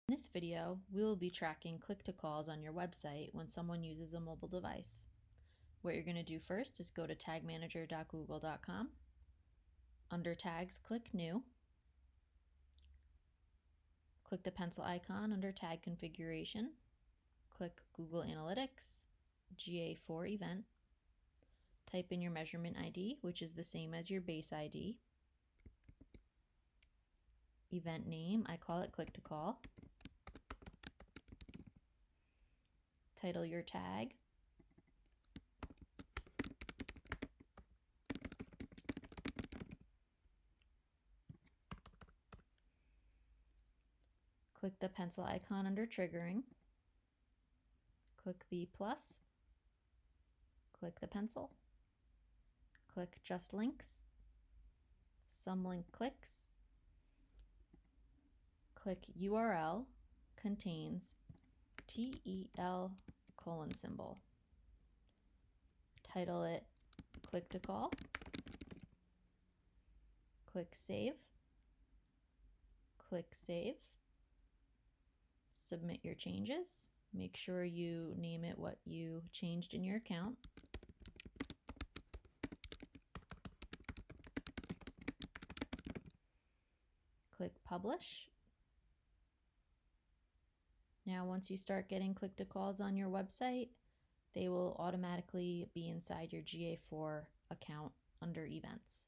In this video, we will be tracking click-to-calls on your website when someone uses a mobile device. What you're going to do first is go to tagmanager.google.com. Under Tags, click New. Click the pencil icon under Tag Configuration. Click Google Analytics, GA4 event. Type in your measurement ID, which is the same as your base ID. Event name, I call it click-to-call. Title your tag. Click the pencil icon under triggering. Click the plus. Click the pencil. Click just links. Some link clicks. Click URL contains TEL : symbol. Title it click to call. Click save. Click save. Submit your changes. Make sure you name it what you changed in your account. Click publish. Now, once you start getting click-to-calls on your website, they will automatically be inside your GA4 account under events.